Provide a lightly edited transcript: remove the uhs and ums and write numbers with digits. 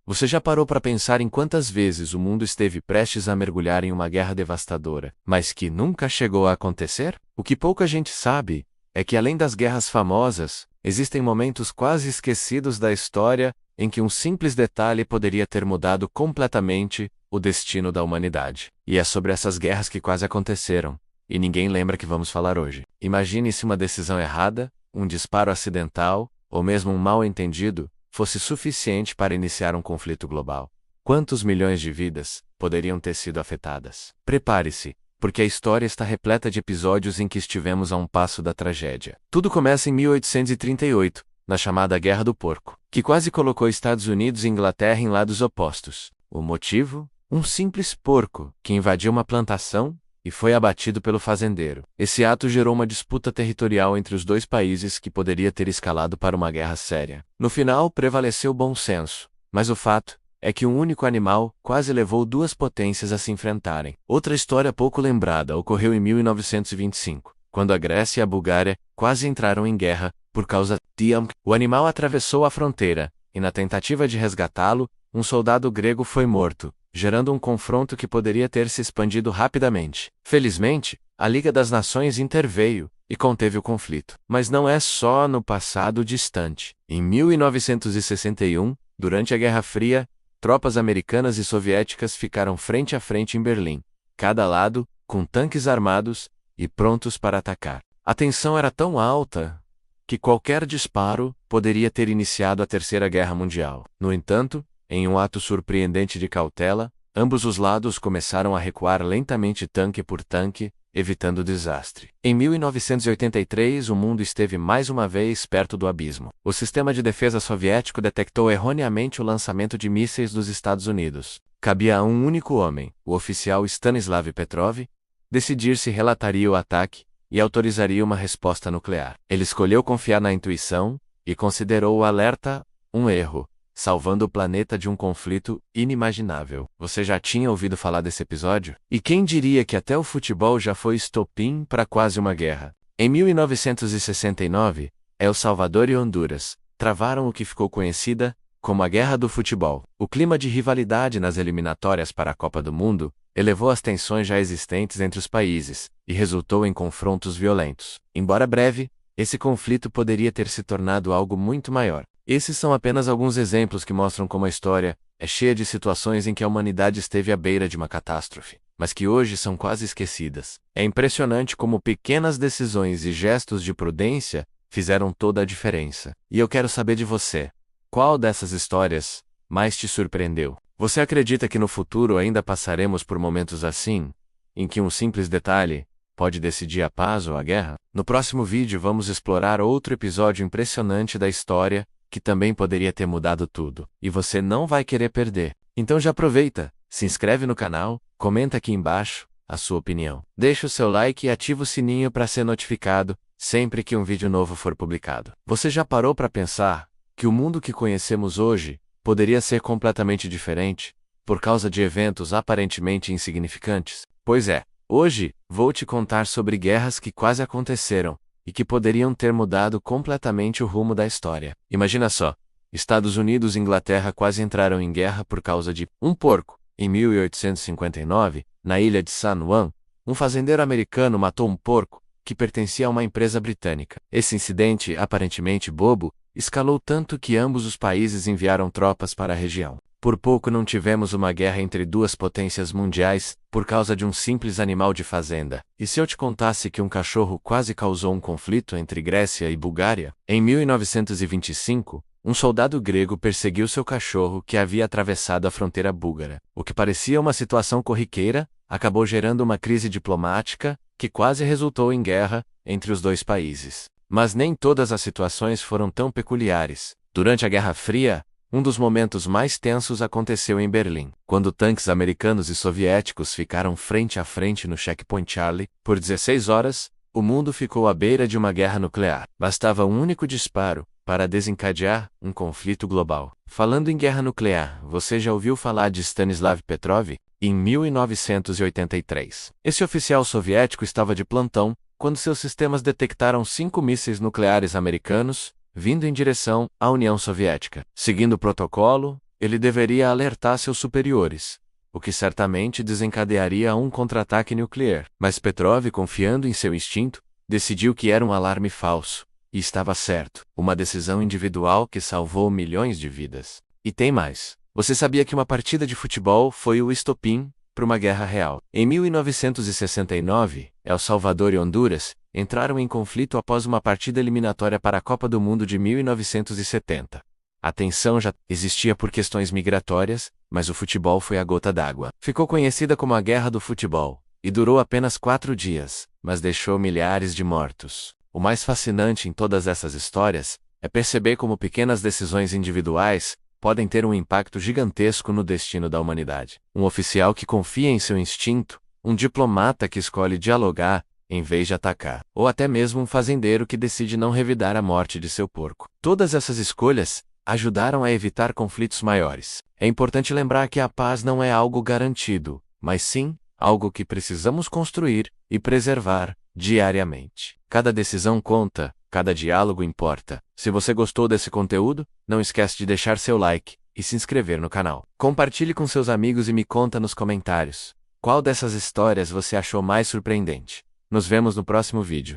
Você já parou para pensar em quantas vezes o mundo esteve prestes a mergulhar em uma guerra devastadora, mas que nunca chegou a acontecer? O que pouca gente sabe é que, além das guerras famosas, existem momentos quase esquecidos da história em que um simples detalhe poderia ter mudado completamente o destino da humanidade. E é sobre essas guerras que quase aconteceram, e ninguém lembra que vamos falar hoje. Imagine se uma decisão errada, um disparo acidental, ou mesmo um mal-entendido, fosse suficiente para iniciar um conflito global. Quantos milhões de vidas poderiam ter sido afetadas? Prepare-se, porque a história está repleta de episódios em que estivemos a um passo da tragédia. Tudo começa em 1838, na chamada Guerra do Porco, que quase colocou Estados Unidos e Inglaterra em lados opostos. O motivo? Um simples porco que invadiu uma plantação e foi abatido pelo fazendeiro. Esse ato gerou uma disputa territorial entre os dois países que poderia ter escalado para uma guerra séria. No final, prevaleceu o bom senso, mas o fato é que um único animal quase levou duas potências a se enfrentarem. Outra história pouco lembrada ocorreu em 1925, quando a Grécia e a Bulgária quase entraram em guerra por causa de o animal atravessou a fronteira, e na tentativa de resgatá-lo, um soldado grego foi morto, gerando um confronto que poderia ter se expandido rapidamente. Felizmente, a Liga das Nações interveio e conteve o conflito. Mas não é só no passado distante. Em 1961, durante a Guerra Fria, tropas americanas e soviéticas ficaram frente a frente em Berlim, cada lado com tanques armados e prontos para atacar. A tensão era tão alta que qualquer disparo poderia ter iniciado a Terceira Guerra Mundial. No entanto, em um ato surpreendente de cautela, ambos os lados começaram a recuar lentamente tanque por tanque, evitando o desastre. Em 1983, o mundo esteve mais uma vez perto do abismo. O sistema de defesa soviético detectou erroneamente o lançamento de mísseis dos Estados Unidos. Cabia a um único homem, o oficial Stanislav Petrov, decidir se relataria o ataque e autorizaria uma resposta nuclear. Ele escolheu confiar na intuição e considerou o alerta um erro, salvando o planeta de um conflito inimaginável. Você já tinha ouvido falar desse episódio? E quem diria que até o futebol já foi estopim para quase uma guerra? Em 1969, El Salvador e Honduras travaram o que ficou conhecida como a Guerra do Futebol. O clima de rivalidade nas eliminatórias para a Copa do Mundo elevou as tensões já existentes entre os países e resultou em confrontos violentos. Embora breve, esse conflito poderia ter se tornado algo muito maior. Esses são apenas alguns exemplos que mostram como a história é cheia de situações em que a humanidade esteve à beira de uma catástrofe, mas que hoje são quase esquecidas. É impressionante como pequenas decisões e gestos de prudência fizeram toda a diferença. E eu quero saber de você. Qual dessas histórias mais te surpreendeu? Você acredita que no futuro ainda passaremos por momentos assim, em que um simples detalhe pode decidir a paz ou a guerra? No próximo vídeo vamos explorar outro episódio impressionante da história que também poderia ter mudado tudo, e você não vai querer perder. Então já aproveita, se inscreve no canal, comenta aqui embaixo a sua opinião. Deixa o seu like e ativa o sininho para ser notificado sempre que um vídeo novo for publicado. Você já parou para pensar que o mundo que conhecemos hoje poderia ser completamente diferente por causa de eventos aparentemente insignificantes? Pois é, hoje vou te contar sobre guerras que quase aconteceram e que poderiam ter mudado completamente o rumo da história. Imagina só, Estados Unidos e Inglaterra quase entraram em guerra por causa de um porco. Em 1859, na ilha de San Juan, um fazendeiro americano matou um porco que pertencia a uma empresa britânica. Esse incidente, aparentemente bobo, escalou tanto que ambos os países enviaram tropas para a região. Por pouco não tivemos uma guerra entre duas potências mundiais por causa de um simples animal de fazenda. E se eu te contasse que um cachorro quase causou um conflito entre Grécia e Bulgária? Em 1925, um soldado grego perseguiu seu cachorro que havia atravessado a fronteira búlgara. O que parecia uma situação corriqueira acabou gerando uma crise diplomática que quase resultou em guerra entre os dois países. Mas nem todas as situações foram tão peculiares. Durante a Guerra Fria, um dos momentos mais tensos aconteceu em Berlim, quando tanques americanos e soviéticos ficaram frente a frente no Checkpoint Charlie. Por 16 horas, o mundo ficou à beira de uma guerra nuclear. Bastava um único disparo para desencadear um conflito global. Falando em guerra nuclear, você já ouviu falar de Stanislav Petrov? Em 1983, esse oficial soviético estava de plantão quando seus sistemas detectaram 5 mísseis nucleares americanos vindo em direção à União Soviética. Seguindo o protocolo, ele deveria alertar seus superiores, o que certamente desencadearia um contra-ataque nuclear. Mas Petrov, confiando em seu instinto, decidiu que era um alarme falso, e estava certo, uma decisão individual que salvou milhões de vidas. E tem mais. Você sabia que uma partida de futebol foi o estopim para uma guerra real? Em 1969, El Salvador e Honduras entraram em conflito após uma partida eliminatória para a Copa do Mundo de 1970. A tensão já existia por questões migratórias, mas o futebol foi a gota d'água. Ficou conhecida como a Guerra do Futebol, e durou apenas 4 dias, mas deixou milhares de mortos. O mais fascinante em todas essas histórias é perceber como pequenas decisões individuais podem ter um impacto gigantesco no destino da humanidade. Um oficial que confia em seu instinto, um diplomata que escolhe dialogar em vez de atacar, ou até mesmo um fazendeiro que decide não revidar a morte de seu porco. Todas essas escolhas ajudaram a evitar conflitos maiores. É importante lembrar que a paz não é algo garantido, mas sim algo que precisamos construir e preservar diariamente. Cada decisão conta, cada diálogo importa. Se você gostou desse conteúdo, não esquece de deixar seu like e se inscrever no canal. Compartilhe com seus amigos e me conta nos comentários qual dessas histórias você achou mais surpreendente. Nos vemos no próximo vídeo.